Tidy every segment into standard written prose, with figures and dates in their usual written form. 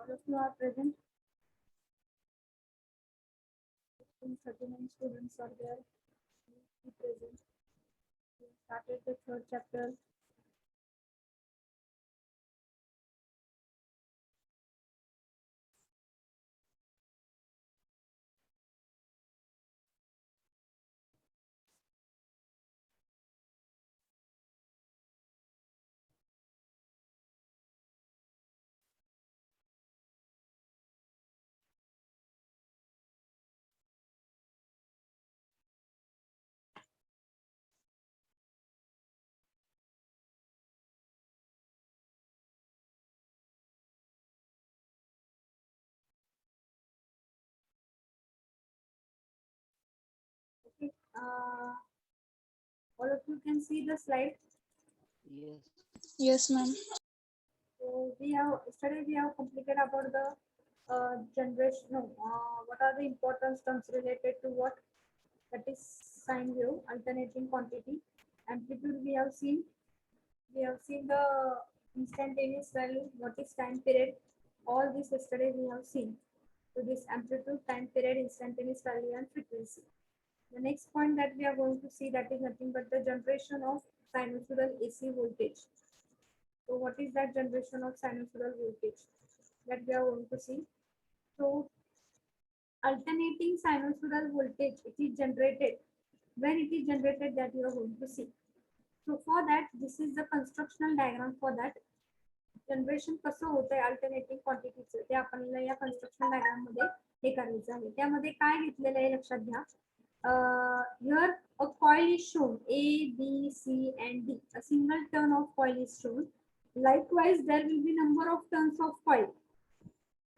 All of you are present. 39 students are there. Be present. We started the third chapter. Okay. All of you can see the slide. Yes. Yes, ma'am. So yesterday we have completed about the generation. No, what are the important terms related to what? That is sine wave, alternating quantity, amplitude. We have seen. We have seen the instantaneous value. What is time period? All this yesterday we have seen. So this amplitude, time period, instantaneous value, and frequency. The next point that we are going to see, that is nothing but the generation of sinusoidal AC voltage. So what is that generation of sinusoidal voltage that we are going to see? So alternating sinusoidal voltage, it is generated. When it is generated, that you are going to see. So for that, this is the constructional diagram for that. Generation कसं होतंय alternating क्वांटिटीचं ते आपल्याला या construction diagram मध्ये हे करायचं आहे. त्यामध्ये काय घेतलेलं आहे लक्षात घ्या. Here a coil is shown, A, B, C and D. A single turn of coil is shown. Likewise, there will be number of turns of coil.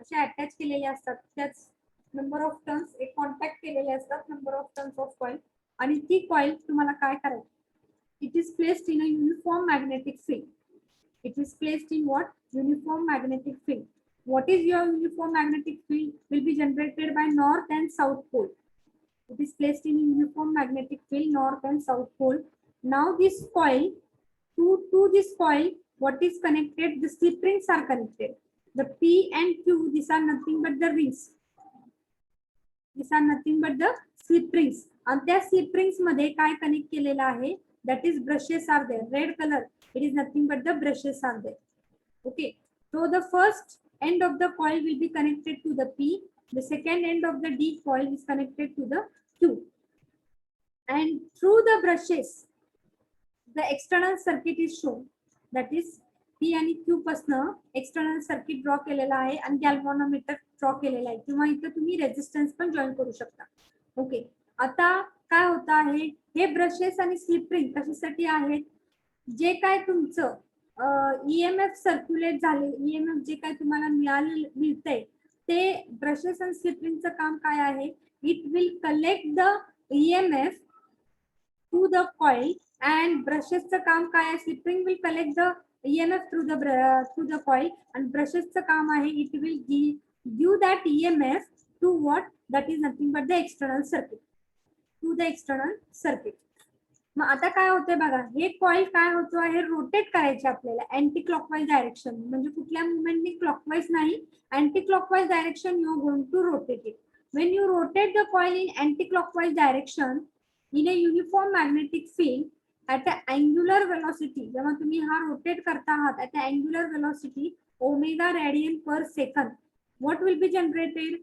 असे अटॅच केलेले असतात. त्याच नंबर ऑफ टर्न्स एक कॉन्टॅक्ट केलेले असतात. Number of turns of coil आणि ती coil तुम्हाला काय करायची. It is placed in a uniform magnetic field. It is placed in what? Uniform magnetic field. What is your uniform magnetic field? Will be generated by north and south pole. It is placed in uniform magnetic field, north and south pole. Now this coil, to this coil, what is connected? The slip rings are connected. The P and Q, these are nothing but the rings. These are nothing but the slip rings. And त्या slip rings मध्ये काय connect केलेलं आहे? That is brushes are there. Red color. It is nothing but the brushes are there. Okay. So the first end of the coil will be connected to the P. The second end of the D coil is connected to the Q. And through the brushes, the external circuit is shown. That is P आणि Q पासनं external circuit draw केलेला आहे आणि galvanometer draw केलेला आहे किंवा इथं तुम्ही रेजिस्टन्स पण जॉईन करू शकता. ओके. आता काय होतं आहे, हे ब्रशेस आणि स्लिप रिंग कशासाठी आहेत? जे काय तुमचं ईएमएफ सर्क्युलेट झाले, ईएमएफ जे काय तुम्हाला मिळतंय ते ब्रशेस आणि स्लिप रिंगचं काम काय आहे? It will collect the EMF to the coil and ब्रशेसचं काम काय आहे? Slip ring will collect the EMF through the coil and ब्रशेसचं काम आहे it will give that EMF to what? That is nothing but the external circuit. To the external circuit. मग आता काय होतंय बघा, हे कॉइल काय होतो आहे, रोटेट करायचे आपल्याला अँटी क्लॉकवाईज डायरेक्शन. म्हणजे कुठल्या मुवमेंटनी क्लॉकवाईज नाही, anti clockwise direction you are going to rotate it. When you rotate the coil in anti clockwise direction in a uniform magnetic field at a angular velocity, जेव्हा तुम्ही हा rotate करता आहात at a angular velocity omega radian per second, what will be generated?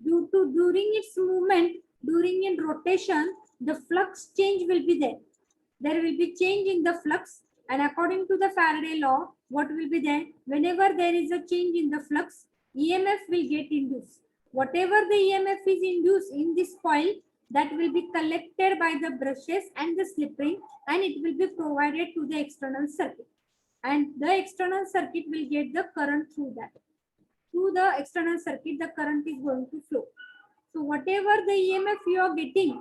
during its movement, during in rotation, the flux change will be there. There will be change in the flux, and according to the Faraday law, what will be there? Whenever there is a change in the flux, EMF will get induced. Whatever the EMF is induced in this coil, that will be collected by the brushes and the slip ring, and it will be provided to the external circuit. And the external circuit will get the current through that. Through the external circuit, the current is going to flow. So whatever the EMF you are getting,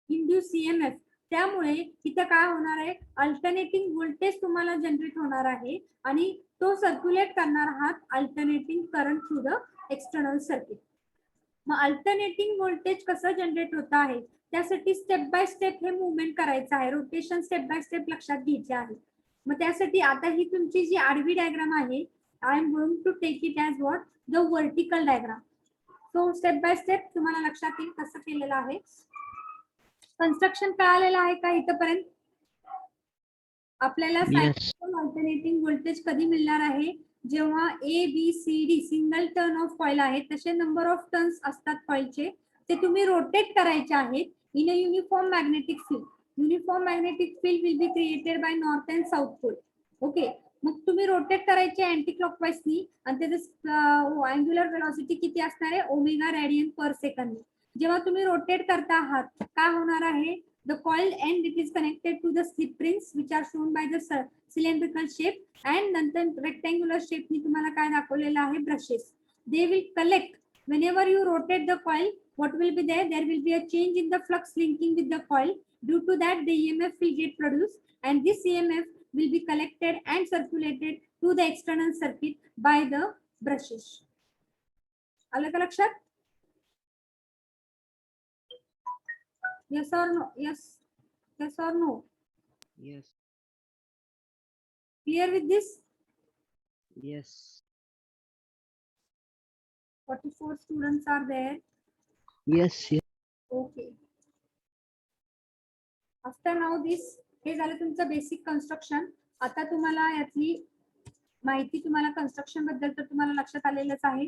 induced EMF, त्यामुळे इथं काय होणार आहे, alternating voltage तुम्हाला generate होणार आहे आणि तो सर्क्युलेट करणार आहात alternating current through the external circuit. मग अल्टरनेटिंग व्होल्टेज कसं जनरेट होत आहे, त्यासाठी स्टेप बाय स्टेप हे मुवमेंट करायचं आहे, रोटेशन स्टेप बाय स्टेप लक्षात घ्यायचे आहे. मग त्यासाठी आता ही तुमची जी आडवी डायग्राम आहे, I am going to take it as what the vertical diagram. So step by step तुम्हाला लक्षात येईल कसं केलेलं आहे. कन्स्ट्रक्शन कळालेलं आहे का इथपर्यंत? आपल्याला अल्टरनेटिंग व्होल्टेज कधी मिळणार आहे? जेव्हा A B C D single turn of coil आहे, तसे नंबर ऑफ टर्न्स असतात कॉइलचे, ते तुम्ही रोटेट करायचे आहेत in a uniform magnetic field. Uniform magnetic field will be created by north and south pole. Okay, मग तुम्ही रोटेट करायचे अँटी क्लॉकवाईजनी आणि त्याचं अँग्युलर वेलॉसिटी किती असणार आहे? Omega radian per second. जेव्हा तुम्ही रोटेट करता आहात काय होणार आहे? The coil end it is connected to the slip rings which are shown by the cylindrical shape and नंतर rectangular shape नी तुम्हाला काय दाखवलेलं आहे? Brushes. They will collect whenever you rotate the coil. What will be there? There will be a change in the flux linking with the coil. Due to that, the EMF will get produced, and this EMF will be collected and circulated to the external circuit by the brushes. आलं का लक्षात? Yes or no? Yes. Yes or no? Yes. Clear with this? Yes. 44 students are there. Yes. Yes. Okay. After now this, हे झालं तुमचं basic construction. आता तुम्हाला यातली माहिती तुम्हाला कन्स्ट्रक्शन बद्दल तर तुम्हाला लक्षात आलेलंच आहे.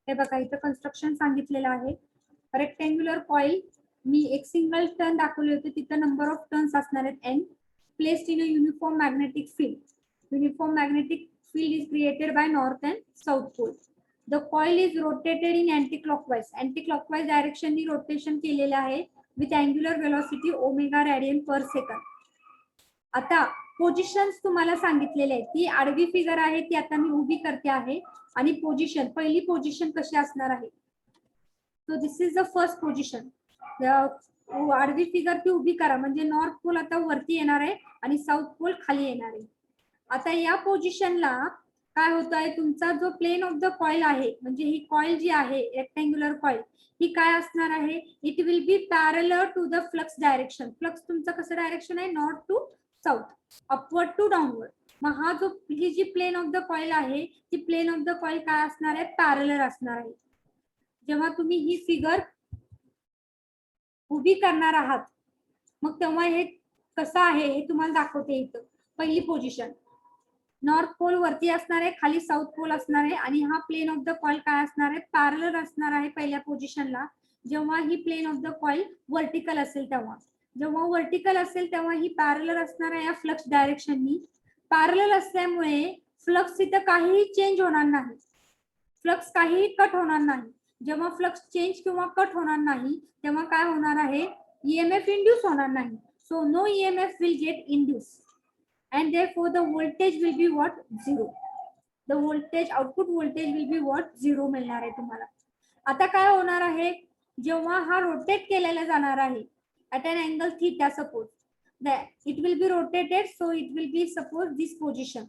हे बघा इथं कन्स्ट्रक्शन सांगितलेलं आहे. रेक्टँग्युलर कॉइल मी एक सिंगल टर्न दाखवले होते, तिथं नंबर ऑफ टर्न्स असणार आहेत n. Placed in a uniform magnetic field. Uniform magnetic field is created by north and south pole. The coil is rotated in anti clockwise. Anti clockwise डायरेक्शननी rotation केलेलं आहे with angular velocity omega radian per second. आता positions तुम्हाला सांगितलेले आहे. ती आडवी figure आहे ती आता मी उभी करते आहे आणि पोझिशन, पहिली पोझिशन कशी असणार आहे? So this is the first position. आडवी फिगर ती उभी करा म्हणजे नॉर्थ पोल आता वरती येणार आहे आणि साऊथ पोल खाली येणार आहे. आता या पोझिशनला काय होत आहे? तुमचा जो प्लेन ऑफ द कॉइल आहे, म्हणजे ही कॉइल जी आहे रेक्टँग्युलर कॉइल, ही काय असणार आहे? It will be parallel to the flux direction. Flux तुमचं कसं डायरेक्शन आहे? North to south, upward to downward. मग हा जो ही जी प्लेन ऑफ द कॉइल आहे ती प्लेन ऑफ द कॉइल काय असणार आहे? पॅरलर असणार आहे. जेव्हा तुम्ही ही फिगर उभी करणार आहात मग तेव्हा हे कसं आहे हे तुम्हाला दाखवते. इथं पहिली पोझिशन, नॉर्थ पोल वरती असणार आहे, खाली साऊथ पोल असणार आहे आणि हा प्लेन ऑफ द कॉइल काय असणार आहे? पॅरलर असणार आहे पहिल्या पोझिशनला. जेव्हा ही plane of the coil vertical असेल तेव्हा, जेव्हा वर्टिकल असेल तेव्हा ही पॅरलर असणार आहे या फ्लक्स डायरेक्शननी. पॅरलल असल्यामुळे फ्लक्स इथं काहीही चेंज होणार नाही, फ्लक्स काहीही कट होणार नाही. जेव्हा फ्लक्स चेंज किंवा कट होणार नाही तेव्हा काय होणार आहे? ईएमएफ इंड्यूस होणार नाही. So no EMF will get induce and therefore the voltage will be what? Zero. The voltage, output voltage will be what? Zero मिळणार आहे तुम्हाला. आता काय होणार आहे? जेव्हा हा रोटेट केलेला जाणार आहे at an angle theta, suppose that it will be rotated, so it will be suppose this position.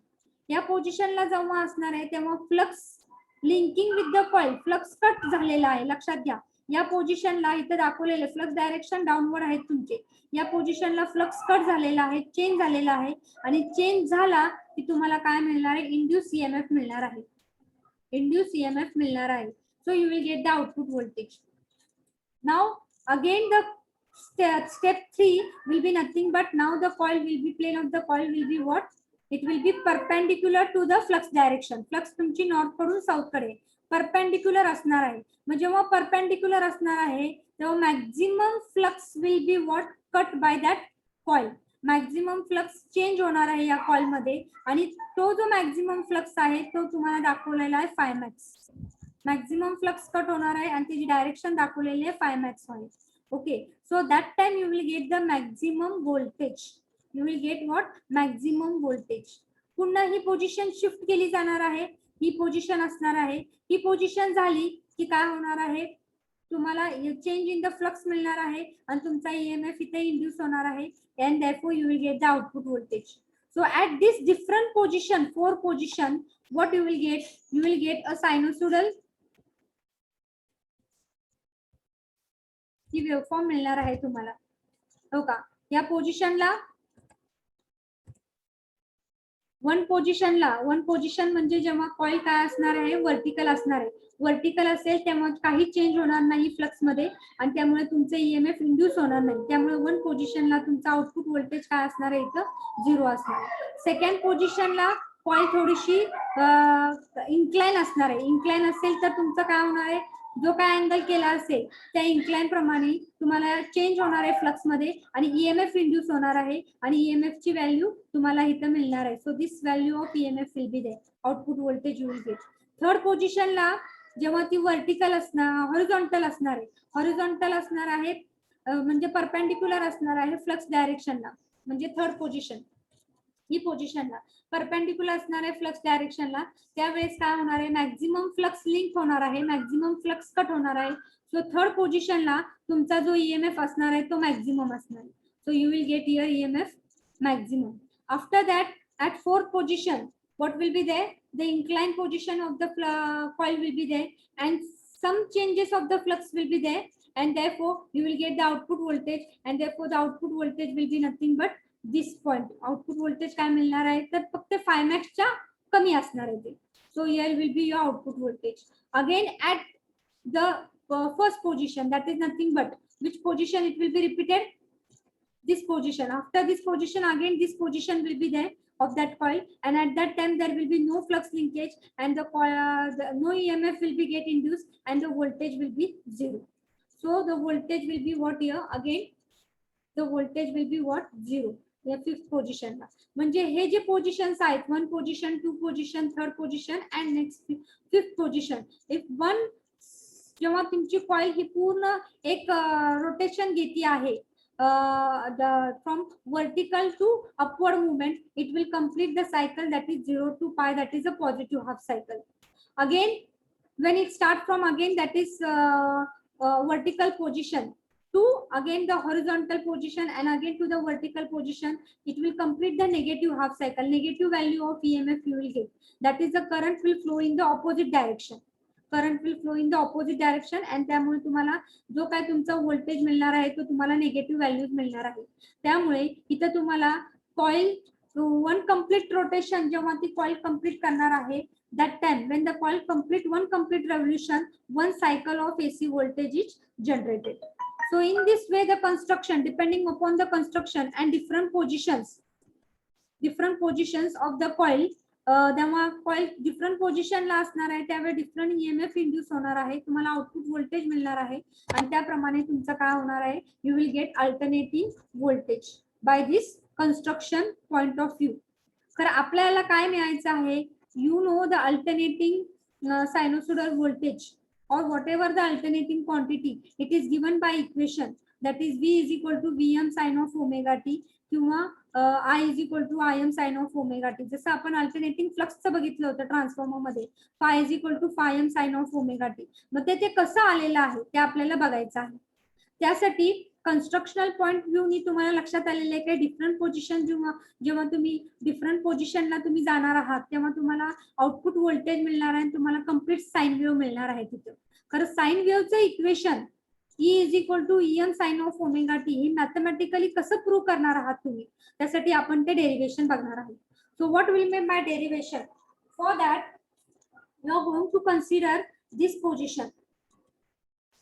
या पोझिशनला जेव्हा असणार आहे तेव्हा flux linking with the coil, flux cut झालेला आहे. लक्षात घ्या या पोझिशनला इथे दाखवलेले फ्लक्स डायरेक्शन डाऊनवर्ड आहेत तुमचे. या पोझिशनला फ्लक्स कट झालेला आहे, चेंज झालेला आहे आणि चेंज झाला की तुम्हाला काय मिळणार आहे? इंड्यूस ईएमएफ मिळणार आहे. इंड्यूस ईएमएफ मिळणार आहे. So you will get the output voltage. Now again the step 3 will be nothing but now the coil will be, plane of the coil will be what? It will be perpendicular to the flux direction. Flux तुमची north कडून south कडे perpendicular असणार आहे. मग जेव्हा perpendicular असणार आहे तेव्हा maximum flux will be what? Cut by that coil. Maximum flux change होणार आहे या कॉइल मध्ये आणि तो जो मॅक्झिमम फ्लक्स आहे तो तुम्हाला दाखवलेला आहे phi max. Maximum flux cut होणार आहे आणि त्याची डायरेक्शन दाखवलेली आहे फाय मॅक्स आहे. Okay, so that time you will get the maximum voltage. You will get what? Maximum voltage. पुन्हा ही पोझिशन शिफ्ट केली जाणार आहे. ही पोझिशन असणार आहे. ही पोझिशन झाली की काय होणार आहे? तुम्हाला चेंज इन द फ्लक्स मिळणार आहे आणि तुमचा ईएमएफ इथे इंड्यूस होणार आहे and therefore you will get the output voltage. So at this different position, 4 position, what you will get? You will get a sinusoidal he waveform मिळणार आहे तुम्हाला. हो का? या पोझिशनला वन पोझिशन म्हणजे जेव्हा कॉईल काय असणार आहे, व्हर्टिकल असणार आहे. व्हर्टिकल असेल तेव्हा काही चेंज होणार नाही फ्लक्स मध्ये आणि त्यामुळे तुमचे ईएमएफ इंड्यूस होणार नाही. त्यामुळे वन पोझिशनला तुमचा आउटपुट व्होल्टेज काय असणार आहे, इथं 0 असणार आहे. सेकंड पोझिशनला कॉईल थोडीशी इन्क्लाइन असणार आहे. इन्क्लाइन असेल तर तुमचं काय होणार आहे, जो काय अँगल केला असेल त्या इन्क्लाइन प्रमाणे तुम्हाला चेंज होणार आहे फ्लक्स मध्ये आणि ईएमएफ इंड्यूस होणार आहे आणि ईएमएफ ची व्हॅल्यू तुम्हाला इथं मिळणार आहे. So this value of EMF will be there, output voltage you will get. Third पोझिशनला जेव्हा ती व्हर्टिकल असणार, हॉरिझॉन्टल असणार आहे, हॉरिझॉन्टल असणार आहे म्हणजे परपेंडिक्युलर असणार आहे फ्लक्स डायरेक्शनला. म्हणजे थर्ड पोझिशन ही पोझिशनला परपेंडिक्युलर असणार आहे फ्लक्स डायरेक्शनला. त्यावेळेस काय होणार आहे, मॅक्झिमम फ्लक्स लिंक होणार आहे, मॅक्झिमम फ्लक्स कट होणार आहे. सो थर्ड पोझिशनला तुमचा जो ईएमएफ असणार आहे तो मॅक्झिमम असणार आहे. So you will get your EMF maximum. After that at fourth position what will be there, the inclined position of the coil will be there and some changes of the flux will be there and therefore you will get the output voltage and therefore the output voltage will be nothing but this point. output voltage काय मिळणार आहे तर फक्त 5 max च्या कमी असणार आहे ते. so here will be your output voltage. again at the first position, that is nothing but which position it will be repeated, this position. after this position again this position will be there of that coil and at that time there will be no flux linkage and the no EMF will be get induced and the voltage will be 0. so the voltage will be what here, again the voltage will be what, 0 या fifth पोझिशनला. म्हणजे हे जे positions आहेत, one position, two position, third position and next fifth position. If one जेव्हा तुमची coil ही पूर्ण एक रोटेशन घेती आहे from vertical to upward movement, it will complete the cycle that is 0 to pi, that is a positive half cycle. again when it start from again that is vertical position to again the horizontal position and again to the vertical position, it will complete the negative half cycle. Negative value of EMF you will get, that is the current will flow in the opposite direction. Current will flow in the opposite direction and त्यामुळे तुम्हाला जो काय तुमचा voltage मिळणार आहे तो तुम्हाला negative values मिळणार आहे. त्यामुळे इथं तुम्हाला कॉईल वन कम्प्लीट रोटेशन, जेव्हा ती कॉईल कम्प्लीट करणार आहे, that time when the coil complete one complete revolution, one cycle of AC voltage is generated. So in this way the construction, depending upon the construction and different positions of the coil, तेव्हा coil different पोझिशनला असणार आहे, त्यावेळी different EMF induce होणार आहे, तुम्हाला output voltage मिळणार आहे आणि त्याप्रमाणे तुमचं काय होणार आहे, you will get alternating voltage by this construction point of view. तर आपल्याला काय मिळायचं आहे, you know the alternating sinusoidal voltage or whatever the alternating quantity, it is given by equation, that is V is equal to Vm sin of omega t किंवा I is equal to Im sin of omega t. जसं आपण alternating फ्लक्सचं बघितलं होतं transformer मध्ये, phi is equal to phi m sin of omega t. मग ते कसं आलेलं आहे ते आपल्याला बघायचं आहे. त्यासाठी कन्स्ट्रक्शनल पॉइंट व्ह्यू नी तुम्हाला लक्षात आलेलं आहे की डिफरंट पोझिशन जेव्हा तुम्ही डिफरंट पोझिशनला तुम्ही जाणार आहात तेव्हा तुम्हाला आउटपुट व्होल्टेज मिळणार आहे, तुम्हाला कम्प्लीट साइन वेव्ह मिळणार आहे तिथं. खरं साइन वेव्हचं equation E is equal to Em sin of omega t हे मॅथमॅटिकली कसं प्रूव्ह करणार आहात तुम्ही, त्यासाठी आपण ते डेरिवेशन बघणार आहोत. So what will make by derivation, for that you are going to consider this position,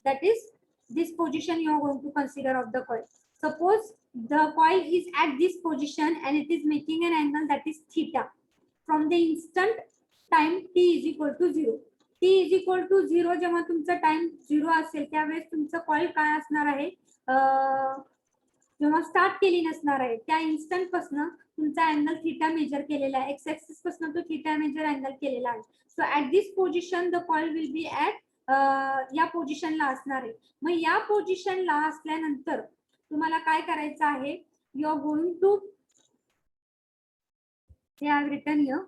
that is this position you are going to consider of the coil. Suppose the coil is at this position and it is making an angle that is theta from the instant time t is equal to 0. t is equal to 0 जेव्हा तुमचा time 0 असेल त्यावेळेस तुमचं coil काय असणार आहे, जेव्हा start केली नसणार आहे त्या इन्स्टंट पासून तुमचा अँगल थीटा मेजर केलेला आहे, एक्स ऍक्सिस पासून तो थीटा मेजर अँगल केलेला आहे. So at this position the coil will be at या पोझिशनला असणार आहे. मग या पोझिशनला असल्यानंतर तुम्हाला काय करायचं आहे, you are going to return here,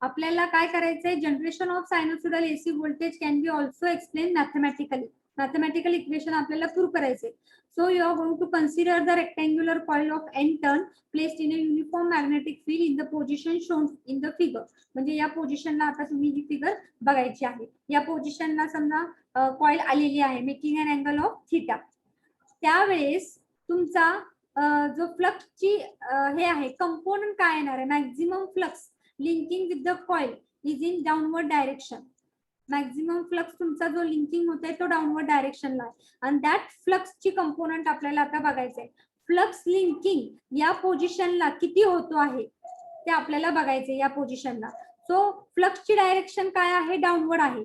आपल्याला काय करायचंय, generation of sinusoidal AC voltage can be also explain mathematically. Mathematical equation आपल्याला प्रूव्ह करायचे. So you are going to consider the rectangular coil of n turn placed in a uniform magnetic field in the position shown in the figure. म्हणजे या पोझिशनला आता तुम्ही ही figure बघायची आहे. या पोझिशनला समजा कॉईल आलेली आहे making an angle of theta. त्यावेळेस तुमचा जो फ्लक्सची हे आहे कंपोनंट काय येणार आहे, maximum flux linking with the coil is in downward direction. Maximum flux तुमचा जो लिंकिंग होतोय तो डाउनवर्ड डायरेक्शनला आहे आणि दॅट फ्लक्सची कंपोनंट आपल्याला आता बघायचं आहे. फ्लक्स लिंकिंग या पोझिशनला किती होतो आहे ते आपल्याला बघायचे या पोझिशनला. सो फ्लक्सची डायरेक्शन काय आहे, डाउनवर्ड आहे.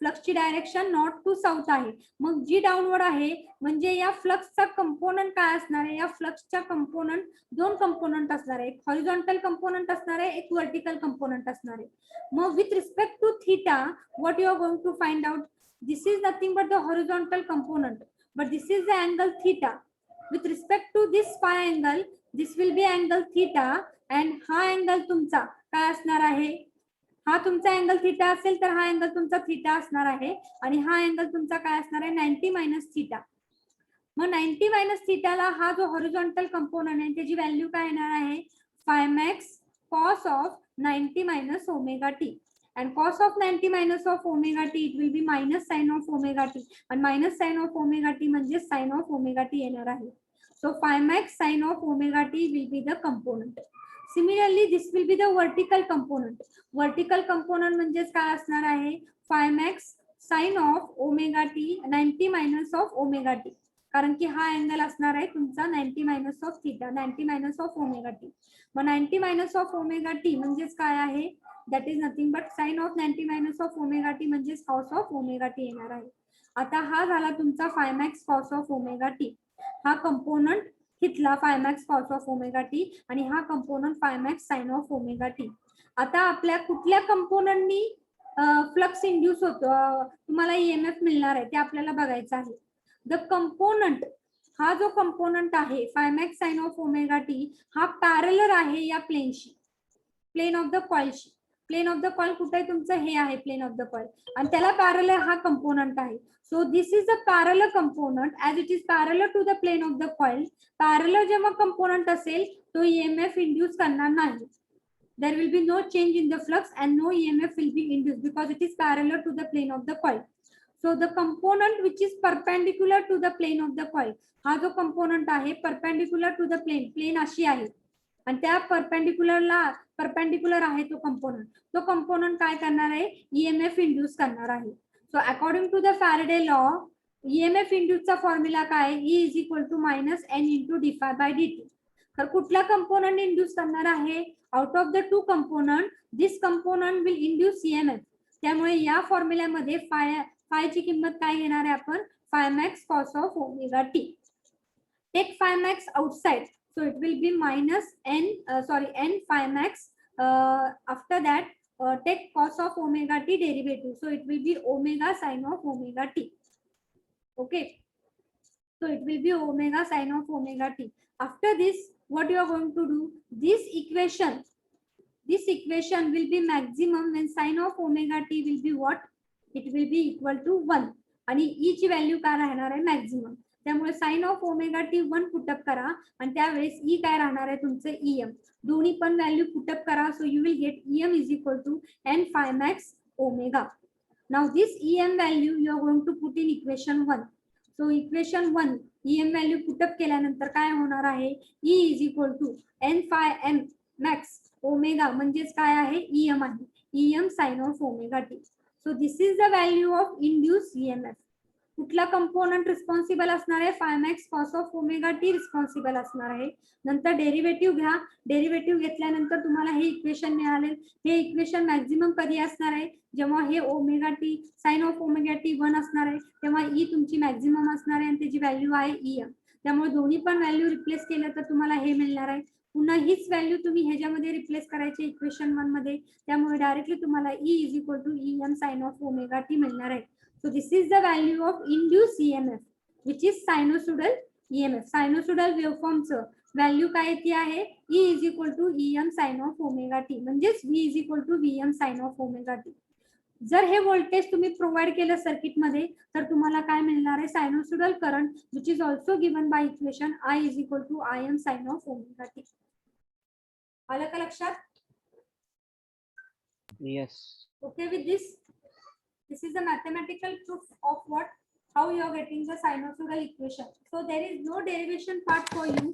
फ्लक्सची डायरेक्शन नॉर्थ टू साऊथ आहे. मग जी डाउनवर्ड आहे म्हणजे या फ्लक्सचा कंपोनंट काय असणार आहे, या फ्लक्सच्या कंपोनंट दोन कंपोनंट असणार आहे, एक हॉरिझॉन्टल कंपोनंट असणार आहे, एक व्हर्टिकल कंपोनंट असणार आहे. मग with respect to theta what you are going to find out, this is nothing but the horizontal component but this is the angle theta. With respect to this phi angle this will be angle theta and हा angle तुमचा काय असणार आहे, हा तुमचा angle theta असेल तर हा अँगल तुमचा थीटा असणार आहे आणि हा अँगल तुमचा काय असणार आहे 90 मायनस थीटा. मग 90 मायनस थीटाला हा जो हॉरिझॉन्टल कंपोनंट आहे त्याची व्हॅल्यू काय येणार आहे, phi max cos of 90 minus omega T. and cos of 90 minus of omega t it will be minus sin of omega t and minus sin of omega t म्हणजे sin of omega t येणार आहे. So phi max sin of omega t will be the component. Similarly this will be the vertical component. Vertical component म्हणजेच काय असणार आहे, phi max sin of omega t 90 minus of omega t, कारण की हा angle असणार आहे तुमचा 90 minus of theta, 90 minus of omega t. मग 90 मायनस ऑफ ओमेगा टी म्हणजेच काय आहे, that is nothing but sine of 90 minus of omega t म्हणजेच कॉस ऑफ ओमेगा टी येणार आहे. आता हा झाला तुमचा phi max cos of omega t. हा कंपोनंट घेतला phi max cos of omega t आणि हा component phi max sine of omega t. आता आपल्या कुठल्या कंपोनंटनी फ्लक्स इंड्यूस होतो, तुम्हाला ईएमएफ मिळणार आहे ते आपल्याला बघायचं आहे. द कंपोनंट हा जो कंपोनंट आहे phi max sine of omega t हा पॅरलर आहे या प्लेनशी, प्लेन ऑफ द कॉइलशी. प्लेन ऑफ द कॉइल कुठे आहे तुमचं, हे आहे प्लेन ऑफ द कॉइल आणि त्याला पॅरलर हा कंपोनंट आहे. So this is the parallel component as it is parallel to the plane of the coil. Parallel जेव्हा कंपोनंट असेल तो ईएमएफ इंड्यूस करणार नाही. there will be no change in the flux and no EMF will be induced because it is parallel to the plane of the coil. So the component which is perpendicular to the plane of the coil, हा जो component आहे perpendicular to the plane, plane अशी आहे आणि त्या perpendicular आहे तो component काय करणार आहे, EMF induce करणार आहे. So according to the Faraday law, EMF induce चा फॉर्म्युला काय, E is equal to minus n into d phi by dt. तर कुठला कंपोनंट इंड्यूस करणार आहे, out of the two component this component will induce EMF. त्यामुळे या फॉर्म्युल्यामध्ये फायची किंमत काय घेणार आहे आपण, phi max cos of omega t. Take phi max outside so it will be minus N phi max. After that take cos of omega t derivative so it will be omega sine of omega t. Okay, so it will be omega sin of omega t. After this what you are going to do, this equation will be maximum when sin of omega t will be what, it will be equal to 1 आणि e ची value काय राहणार आहे, maximum. त्यामुळे sin of omega t 1 put up करा आणि त्यावेळेस e काय राहणार आहे तुमचं em. दोन्ही पण व्हॅल्यू पुटअप करा so you will gate em is equal to n phi max omega. Now this em value you are going to put in equation 1. So equation 1 EM value put up केल्यानंतर काय होणार आहे, E is equal to N phi M max omega म्हणजेच काय आहे, EM आहे, EM sine of omega t. So this is the value of induce EMF. कुठला component responsible असणार आहे, phi max cos of omega t responsible असणार आहे. नंतर डेरिव्हेटिव्ह घ्या, डेरिव्हेटिव्ह घेतल्यानंतर तुम्हाला हे इक्वेशन मिळाले. हे इक्वेशन मॅक्झिमम कधी असणार आहे, जेव्हा हे omega t sine of omega t 1 असणार आहे तेव्हा ई तुमची मॅक्झिमम असणार आहे आणि त्याची व्हॅल्यू आहे EM. त्यामुळे दोन्ही पण व्हॅल्यू रिप्लेस केलं तर तुम्हाला हे मिळणार आहे. पुन्हा हीच व्हॅल्यू तुम्ही ह्याच्यामध्ये रिप्लेस करायची इक्वेशन 1 मध्ये, त्यामुळे डायरेक्टली तुम्हाला E is equal to EM sine of omega t मिळणार आहे. So this is the value of induced EMF which is sinusoidal EMF. Sinusoidal waveform चं व्हॅल्यू काय येते आहे, E is equal to EM sin of omega t म्हणजेच V is equal to VM sin of omega t. जर हे voltage तुम्ही provide केलं circuit मध्ये तर तुम्हाला काय मिळणार आहे, sinusoidal current which is also given by equation I is equal to IM sin of omega t. आलं का लक्षात? Yes. Okay with this? This is the mathematical proof of what, how you are getting the sinusoidal equation. So there is no derivation part for you.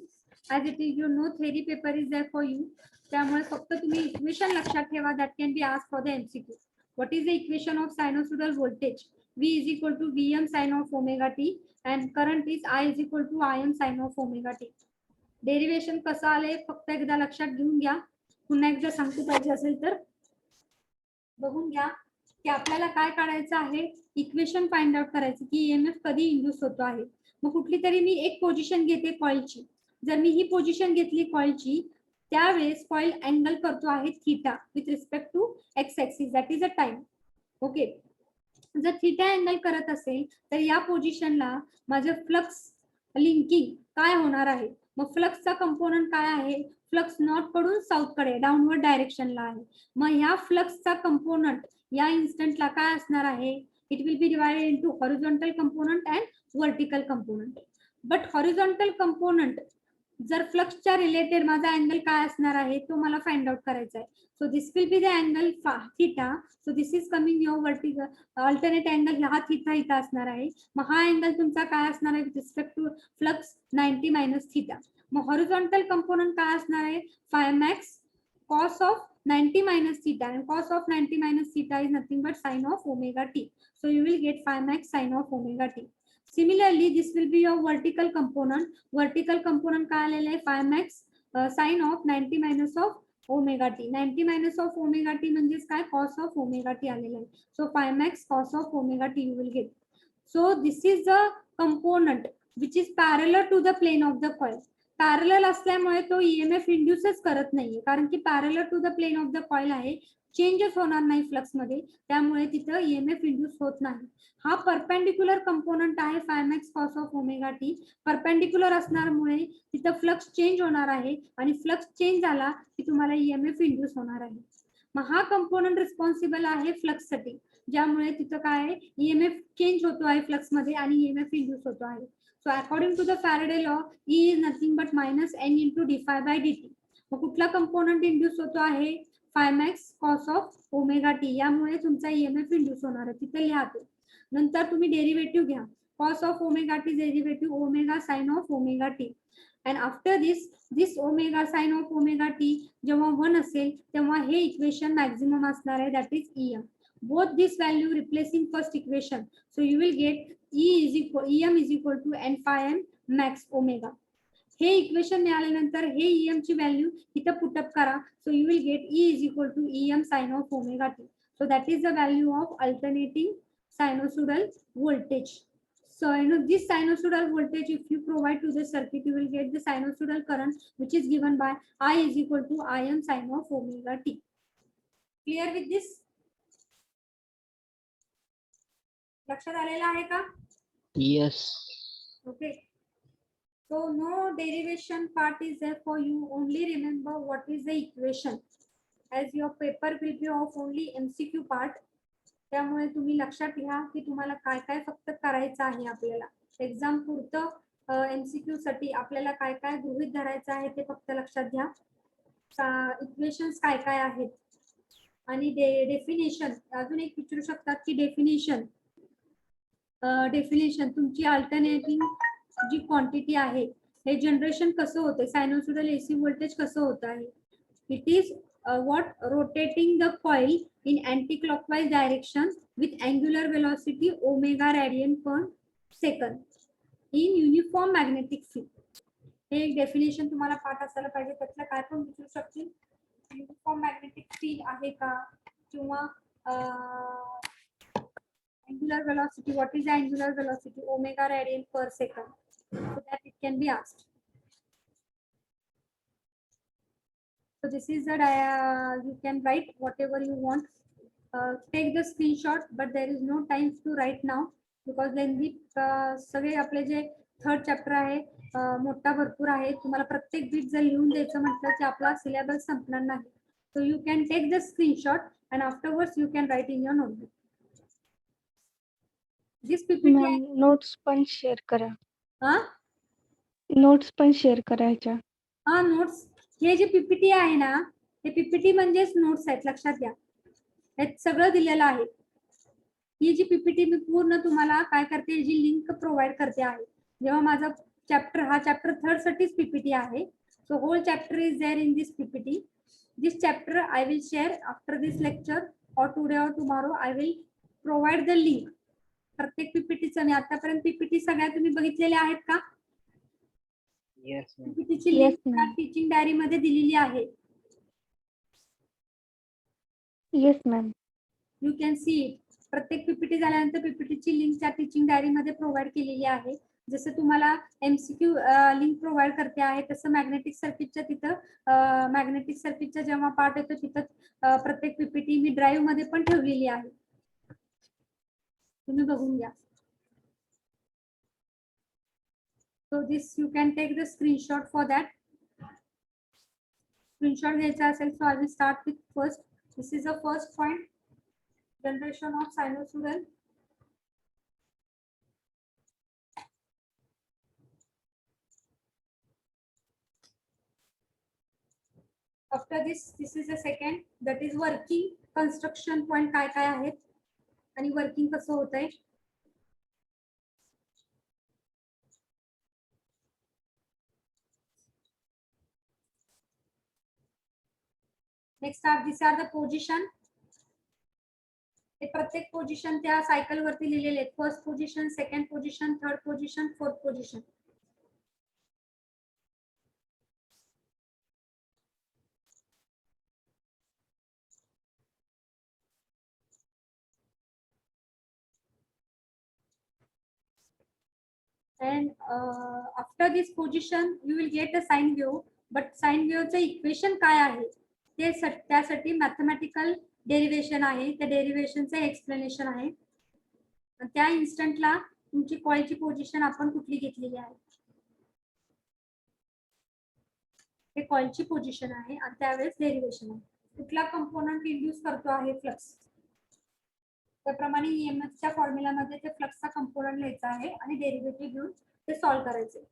As it is you know theory paper is there for you. त्यामुळे फक्त तुम्ही equation लक्षात ठेवा. That can be asked for the MCQ. What is the equation of sinusoidal voltage? V is equal to Vm sin of omega t and current is I is equal to Im sin of omega t. Derivation कसं आलंय फक्त एकदा लक्षात घेऊन घ्या. पुन्हा एकदा सांगतो पाहिजे असेल तर बघून घ्या की आपल्याला काय काढायचं आहे. इक्वेशन फाइंड आउट करायचं की ईएमएफ कधी इंड्यूस होतो आहे. मग कुठली तरी मी एक पोझिशन घेते कॉइलची. जर मी ही पोझिशन घेतली कॉइलची त्यावेळेस कॉइल अँगल करतो आहे theta with respect to X axis that is a time. Okay. जर थीटा अँगल करत असेल तर या पोझिशनला माझं फ्लक्स लिंकिंग काय होणार आहे. मग फ्लक्सचा कंपोनंट काय आहे. फ्लक्स नॉर्थ कडून साऊथ कडे डाऊनवर्ड डायरेक्शनला आहे. मग ह्या फ्लक्सचा कंपोनंट या इन्स्टंटला काय असणार आहे. It will B divided into horizontal component and vertical component. But horizontal component जर फ्लक्सच्या रिलेटेड माझा अँगल काय असणार आहे तो मला फाइंड आउट करायचा आहे. So this will be the angle theta. So this is coming your vertical alternate angle. हा थीटा इथं असणार आहे. मग हा अँगल तुमचा काय असणार आहे with respect to flux 90 minus theta. मग हॉरिझॉन्टल कंपोनंट काय असणार आहे. Phi max cos of 90 minus theta and cos of 90 minus theta is nothing but sin of omega t. So you will get phi max sin of omega t. Similarly, this will be your vertical component. Vertical component काय आलेलं आहे. phi max sin of 90 minus of omega t. 90 minus of omega t म्हणजेच काय cos of omega t आलेलं आहे. So phi max cos of omega t you will get. So this is the component which is parallel to the plane of the coil. Parallel असल्यामुळे तो EMF इंड्यूसच करत नाहीये कारण की parallel to the plane of the coil आहे. चेंजच होणार नाही फ्लक्स मध्ये त्यामुळे तिथं ईएमएफ इंड्यूस होत नाही. हा परपेंडिक्युलर कंपोनंट आहे phi max cos of omega t. Perpendicular असणारमुळे तिथं फ्लक्स चेंज होणार आहे आणि फ्लक्स चेंज झाला की तुम्हाला ईएमएफ इंड्यूस होणार आहे. मग हा कंपोनंट रिस्पॉन्सिबल आहे फ्लक्स साठी ज्यामुळे तिथं काय ईएमएफ चेंज होतो आहे फ्लक्स मध्ये आणि ईएमएफ इंड्यूस होतो आहे. So according to the Faraday law, E is nothing but minus n into d phi by dt. मग कुठला कंपोनंट इंड्यूस होतो आहे phi max cos of omega t. यामुळे तुमचा ईएमएफ इंड्यूस होणार आहे. तिथे लिहा ते. नंतर तुम्ही डेरिव्हेटिव्ह घ्या. cos of omega t derivative omega sin of omega t. And after this omega sin of omega t जेव्हा 1 असेल तेव्हा हे इक्वेशन मॅक्झिमम असणार आहे that is EM. Both this value replacing first equation. So you will get EM is equal to n phi m max omega. हे equation मिळाल्यानंतर हे EM ची व्हॅल्यू इथं पुटअप करा. So you will get E is equal to EM sin of omega t. So that is the value of alternating sinusoidal voltage. So you know this sinusoidal voltage if you provide to the circuit you will get the sinusoidal current which is given by I is equal to Im sin of omega t. Clear with this? लक्षात आलेला आहे का. Yes. Okay. So no derivation part is there for you. Only remember what is the equation. As your paper will be of only MCQ part. त्यामुळे तुम्ही लक्षात घ्या की तुम्हाला काय काय फक्त करायचं आहे. आपल्याला एक्झाम पुरतं MCQ साठी आपल्याला काय काय गृहीत धरायचं आहे ते फक्त लक्षात घ्या. इक्वेशन्स काय काय आहेत आणि डेफिनेशन अजून एक विचारू शकतात की डेफिनेशन तुमची अल्टरनेटिंग जी क्वांटिटी आहे हे जनरेशन कसं होतं. सायनोसॉइडल एसी व्होल्टेज कसं होत आहे. It is what rotating the coil in anti clockwise direction with angular velocity omega radian per second in uniform magnetic field. हे एक डेफिनेशन तुम्हाला पाठ असायला पाहिजे. त्यातलं काय पण विचारू शकतील. युनिफॉर्म मॅग्नेटिक फील्ड आहे का किंवा angular velocity. What is the angular velocity? Omega radian per second. So that it can be asked. So this is the you can write whatever you want. Take the screenshot, but there is no time to write now because lengthy सगळे आपले जे third chapter आहे मोठा भरपूर आहे. तुम्हाला प्रत्येक bit जर लिहून द्यायचं म्हटलं की आपला सिलेबस संपणार नाही. So you can take the screenshot and afterwards you can write in your notebook. This PPT notes पण शेअर करा. हा नोट्स पण शेअर करायच्या. हा नोट्स हे जे पीपीटी आहे ना हे पीपीटी म्हणजेच नोट्स आहेत. लक्षात घ्या हे सगळं दिलेलं आहे. ही जी पीपीटी मी पूर्ण तुम्हाला काय करते जी लिंक प्रोव्हाइड करते आहे. जेव्हा माझा चॅप्टर हा चॅप्टर 3rd साठीच पीपीटी आहे. So whole chapter is there in this PPT. This chapter I will share after this lecture or today or tomorrow I will provide the link. प्रत्येक पीपीटीचं मी आतापर्यंत पीपीटी सगळ्या तुम्ही बघितलेल्या आहेत का? Yes, ma'am. पीपीटीची Yes, link ma'am. Teaching diary मध्ये दिलेली आहे. Yes, ma'am. You can see it. प्रत्येक पीपीटी झाल्यानंतर पीपीटीची लिंक त्या टीचिंग डायरी मध्ये प्रोव्हाइड केलेली आहे. जसं तुम्हाला एमसीक्यू लिंक प्रोव्हाइड करते आहे तसं मॅग्नेटिक सर्किटच्या तिथं मॅग्नेटिक सर्किटचा जेव्हा पार्ट येतो तिथं प्रत्येक पीपीटी मी ड्राईव्ह मध्ये पण ठेवलेली आहे. तुम्ही बघून घ्या. So this you can take the screenshot for that. Screenshot घ्यायचा असेल so I will start with first. This is the first point. Generation of sinusoidal. After this is the second, that is working construction point काय काय आहेत आणि working कसं होतंय. Next these are the position. हे प्रत्येक पोझिशन त्या cycle वरती लिहिलेले आहेत. First position, second position, third position, fourth position. And after this position you will get a sine wave, but sine wave चे इक्वेशन काय आहे ते त्यासाठी मॅथमॅटिकल डेरिव्हेशन आहे. त्या डेरिव्हेशनचे एक्सप्लेनेशन आहे. त्या इन्स्टंटला तुमची कॉइलची पोझिशन आपण कुठली घेतलेली आहे हे कॉइलची पोझिशन आहे आणि त्यावेळेस डेरिव्हेशन आहे. कुठला कंपोनंट इंड्यूस करतो आहे फ्लक्स. त्याप्रमाणे ईएमएफच्या फॉर्म्युलामध्ये ते फ्लक्सचा कंपोनंट लिहायचा आहे आणि डेरिव्हेटिव्ह घेऊन ते सॉल्व्ह करायचे.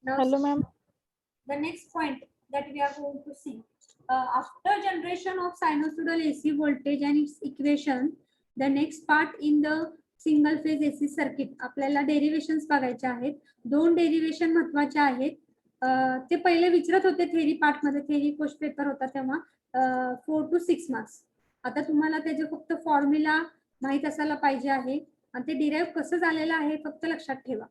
Now, Hello, ma'am. the next point that we are going to see, after generation of sinusoidal AC voltage and its equation, the next part in the single phase AC circuit आपल्याला डेरिव्हेशन्स बघायचे आहेत. दोन derivation महत्वाचे आहेत. ते पहिले विचारत होते थेरी पार्ट मध्ये, थेरी क्वेश्चन पेपर होता तेव्हा 4 to 6 मार्क्स. आता तुम्हाला त्याचे फक्त फॉर्म्युला माहित असायला पाहिजे आहे आणि ते डिराइव्ह कसं झालेलं आहे फक्त लक्षात ठेवा.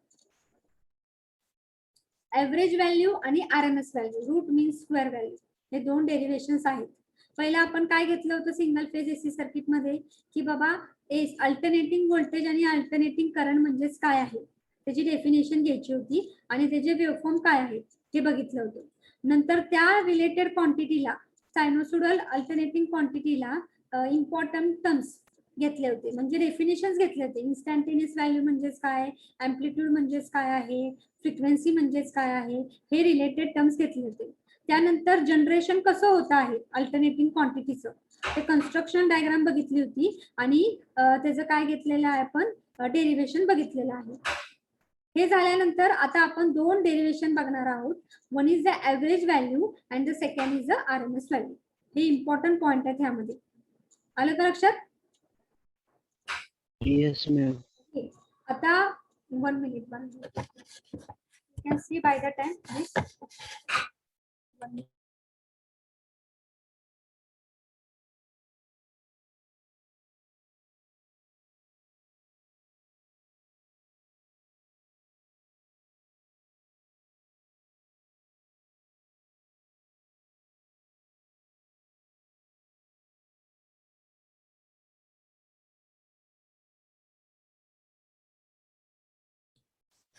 एव्हरेज व्हॅल्यू आणि RMS value, root means square value, हे दोन डेरिव्हेशन्स आहेत. पहिला आपण काय घेतलं होतं सिंगल फेज एसी सर्किट मध्ये की बाबा अल्टरनेटिंग व्होल्टेज आणि अल्टरनेटिंग करंट म्हणजेच काय आहे त्याची डेफिनेशन घ्यायची होती आणि त्याचे वेव्हफॉर्म काय आहे हे बघितलं होतं. नंतर त्या रिलेटेड क्वांटिटीला सायनोसोडल अल्टरनेटिंग क्वांटिटीला इम्पॉर्टंट टर्म्स घेतले होते म्हणजे डेफिनेशन्स घेतले होते. इन्स्टंटेनियस व्हॅल्यू म्हणजेच काय, अँप्लिट्यूड म्हणजेच काय आहे, फ्रिक्वेन्सी म्हणजेच काय आहे, हे रिलेटेड टर्म्स घेतले होते. त्यानंतर जनरेशन कसं होत आहे अल्टरनेटिंग क्वांटिटीचं ते कन्स्ट्रक्शन डायग्राम बघितली होती आणि त्याचं काय घेतलेलं आहे आपण डेरिव्हेशन बघितलेलं आहे. हे झाल्यानंतर आता आपण दोन डेरिव्हेशन बघणार आहोत. One is the average value and the second is the RMS value. हे इम्पॉर्टंट पॉइंट आहेत ह्यामध्ये. आलं का लक्षात? Yes, ma'am. आता 1 minute. You can see by the time this 1 minute.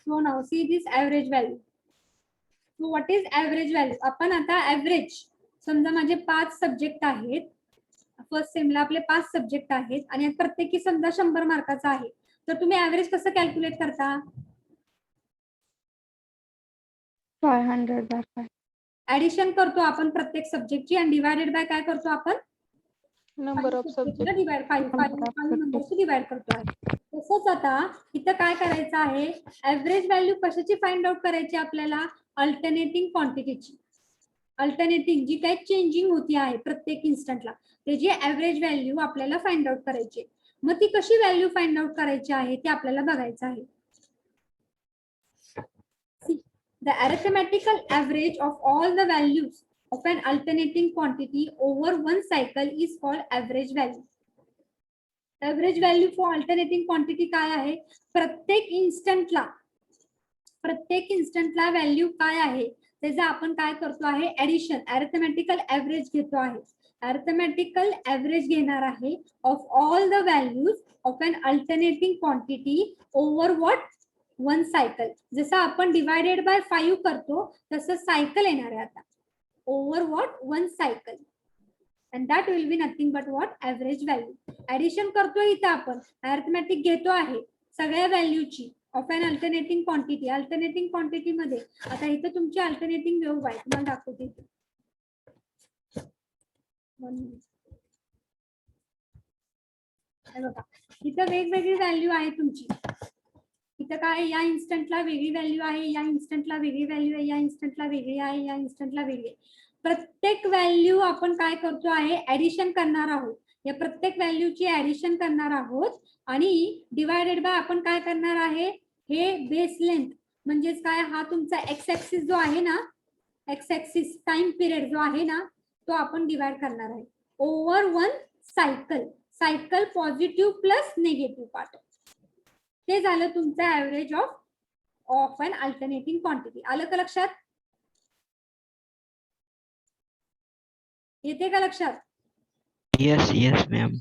So now see this average value. So what is average value? आपण आता average, समजा माझे 5 सब्जेक्ट आहेत, फर्स्ट सेमला आपले 5 सब्जेक्ट आहेत आणि प्रत्येकी समजा 100 मार्काचा आहे, तर तुम्ही ऍव्हरेज कसं कॅल्क्युलेट करता? 500/5. ऍडिशन करतो आपण प्रत्येक सब्जेक्टची आणि डिवायडेड बाय काय करतो आपण? Number of subject. डिवाइड 5 नंबरची डिवाइड करतो आहे. तसंच आता इथं काय करायचं आहे? ऍव्हरेज व्हॅल्यू कशाची फाइंड आउट करायची आपल्याला? अल्टरनेटिंग क्वांटिटीची. अल्टरनेटिंग जी काही चेंजिंग होती आहे प्रत्येक इन्स्टंटला, त्याची ऍव्हरेज व्हॅल्यू आपल्याला फाइंड आउट करायची. मग ती कशी व्हॅल्यू फाइंड आउट करायची आहे ते आपल्याला बघायचं आहे. The arithmetical average of all the values of an alternating quantity over one cycle is called average value. Average value for alternating quantity काय आहे? प्रत्येक इन्स्टंटला व्हॅल्यू काय आहे त्याचा आपण काय करतो आहे? ऍडिशन, अरिथमेटिकल ऍव्हरेज घेतो आहे. अरिथमेटिकल ऍव्हरेज घेणार आहे of all the values of an alternating quantity over what? One cycle. जसं आपण डिवायडेड बाय 5 करतो तसं सायकल येणार आहे आता. Over what? One cycle. And that will be nothing but what? Average value. Addition करतोय इथं आपण, अरिथमेटिक घेतो आहे सगळ्या व्हॅल्यूची of an alternating quantity. Alternating quantity मध्ये आता इथं तुमची अल्टरनेटिंग वेव्ह आहे, तुम्हाला दाखवते इथे. बघा इथं वेगवेगळी व्हॅल्यू आहे तुमची. इथं काय? या इन्स्टंटला वेगळी व्हॅल्यू आहे, या इन्स्टंटला वेगळी व्हॅल्यू आहे, या इन्स्टंटला वेगळी आहे, या इन्स्टंटला वेगळी आहे. प्रत्येक व्हॅल्यू आपण काय करतो आहे? ऍडिशन करणार आहोत. या प्रत्येक व्हॅल्यूची ऍडिशन करणार आहोत आणि डिवायडेड बाय आपण काय करणार आहे? हे बेस लेंथ म्हणजेच काय? हा तुमचा एक्स ऍक्सिस जो आहे ना, एक्स ऍक्सिस टाइम पिरियड जो आहे ना, तो आपण डिवाइड करणार आहे over one cycle. Cycle positive plus negative part. ते झालं तुमचं average of an alternating quantity. आलं का लक्षात? येते का लक्षात? Yes, yes, ma'am.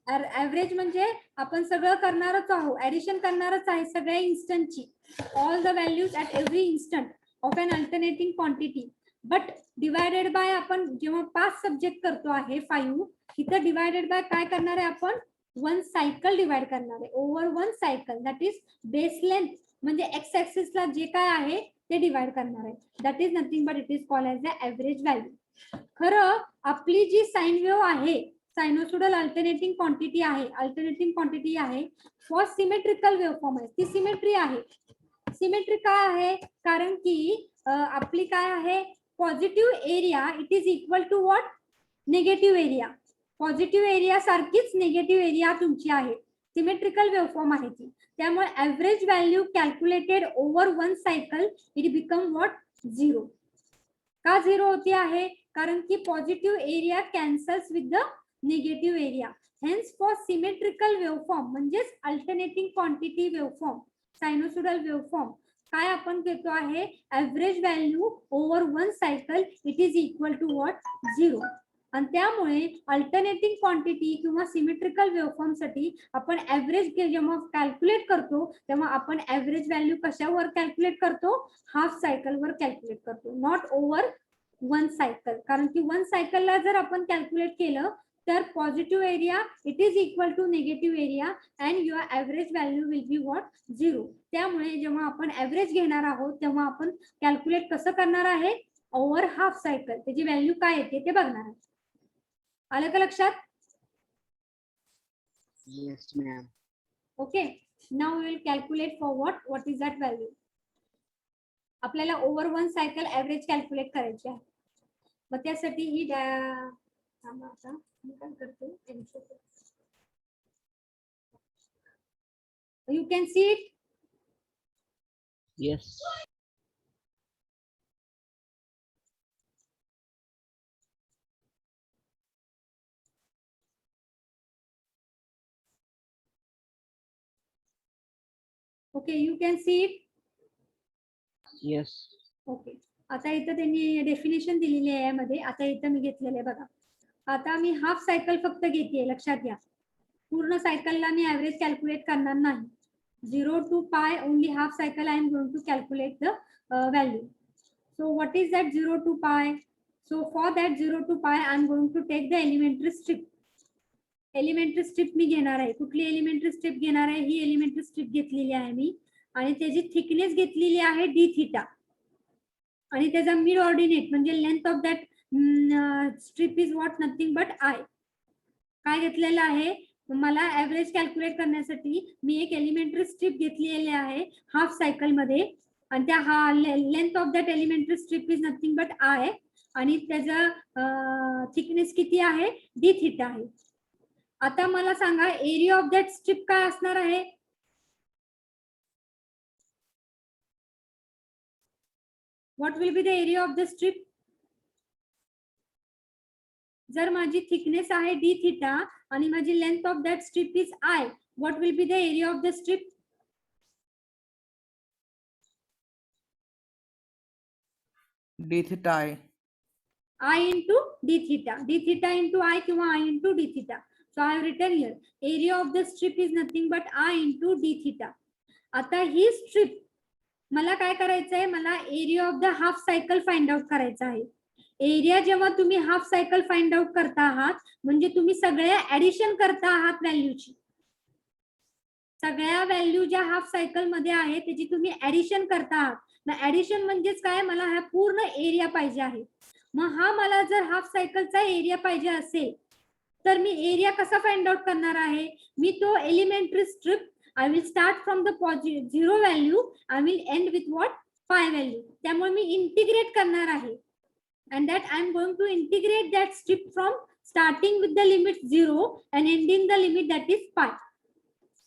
ऍव्हरेज म्हणजे आपण सगळं करणारच आहोत, ऍडिशन करणारच आहे सगळ्या इन्स्टंटची, all the values at every instant of an alternating quantity. But divided by आपण जेव्हा 5 सब्जेक्ट करतो आहे 5, इथं डिवायडेड बाय काय करणार आहे आपण? वन सायकल डिवाइड करणार आहे over one cycle. That is base length म्हणजे एक्स ऍक्सिसला जे काय आहे ते डिवाइड करणार आहे. That is nothing but it is called as the average value. खरं आपली जी साइन वेव्ह आहे, सायनोसॉइडल अल्टरनेटिंग क्वांटिटी आहे, अल्टरनेटिंग क्वांटिटी आहे फॉर सिमेट्रिकल वेव्हफॉर्म आहे. ती सिमेट्री आहे. सिमेट्री काय आहे? कारण की आपली काय आहे? Positive area it is equal to what? Negative area. Positive area सारखीच निगेटिव्ह एरिया तुमची आहे. सिमेट्रिकल वेव्हफॉर्म आहे ती. त्यामुळे average value calculated over one cycle it become what? 0. का 0 होती आहे? कारण की positive area cancels with the negative area. Hence for symmetrical waveform म्हणजेच alternating quantity waveform, sinusoidal waveform काय आपण घेतो आहे? Average value over one cycle it is equal to what? 0. आणि त्यामुळे अल्टरनेटिंग क्वांटिटी किंवा सिमेट्रिकल वेव्हफॉर्म साठी आपण ऍव्हरेज जेव्हा कॅल्क्युलेट करतो तेव्हा आपण ऍव्हरेज व्हॅल्यू कशावर कॅल्क्युलेट करतो? हाफ सायकल वर कॅल्क्युलेट करतो, नॉट ओव्हर वन सायकल. कारण की वन सायकलला जर आपण कॅल्क्युलेट केलं तर positive area it is equal to negative area and your average value will be what? 0. त्यामुळे जेव्हा आपण ऍव्हरेज घेणार आहोत तेव्हा आपण कॅल्क्युलेट कसं करणार आहे? Over half cycle. त्याची व्हॅल्यू काय येते ते बघणार आहे. आलं का लक्षात? Yes, ma'am. Okay. Now we will calculate for what is that value. आपल्याला over one cycle average calculate करायची आहे. मग त्यासाठी ही आता मी काय करते? You can see it. Yes. Okay, you can see it. Yes. Okay. आता इथं त्यांनी डेफिनेशन दिलेली आहे यामध्ये. आता इथं मी घेतलेलं आहे बघा. आता मी हाफ सायकल फक्त घेते, लक्षात घ्या. पूर्ण सायकलला मी ऍव्हरेज कॅल्क्युलेट करणार नाही. 0 to pi, only half cycle I am going to calculate the value. So what is that 0 to pi? So for that 0 to pi, I am going to take the elementary strip. Elementary strip मी घेणार आहे. कुठली elementary strip घेणार आहे? ही elementary strip घेतलेली आहे मी आणि त्याची थिकनेस घेतलेली आहे डी थिटा आणि त्याचा मिड ऑर्डिनेट म्हणजे length of that strip is what nothing but I. काय घेतलेलं आहे? मला ऍव्हरेज कॅल्क्युलेट करण्यासाठी मी एक एलिमेंटरी स्ट्रिप घेतलेली आहे हाफ सायकल मध्ये आणि त्या length of that elementary strip is nothing but I आणि त्याचा थिकनेस किती आहे? डी थिटा आहे. आता मला सांगा एरिया ऑफ दॅट स्ट्रिप काय असणार आहे? What will be the area of the strip? जर माझी थिकनेस आहे डी थिटा आणि माझी length of that strip is I, what will be the area of the strip? D theta I. I into d theta into I किंवा I into d theta. So I have written here area of the strip is nothing but I into d theta. आता ही strip मला काय करायचं आहे? मला area of the half cycle find out करायचा आहे. Area जेव्हा तुम्ही हाफ सायकल फाइंड आउट करता आहात म्हणजे तुम्ही सगळ्या ऍडिशन करता आहात व्हॅल्यूची. सगळ्या व्हॅल्यू ज्या हाफ सायकल मध्ये आहे त्याची तुम्ही ऍडिशन करता आहात. ऍडिशन म्हणजेच काय? मला हा पूर्ण एरिया पाहिजे आहे. मग हा मला जर हाफ सायकलचा एरिया पाहिजे असेल तर मी एरिया कसा फाइंड आउट करणार आहे? मी तो elementary strip I will start from the zero value, I will end with what? पाय व्हॅल्यू. त्यामुळे मी इंटिग्रेट करणार आहे and that I am going to integrate that strip from starting with the limit 0 and ending the limit that is pi.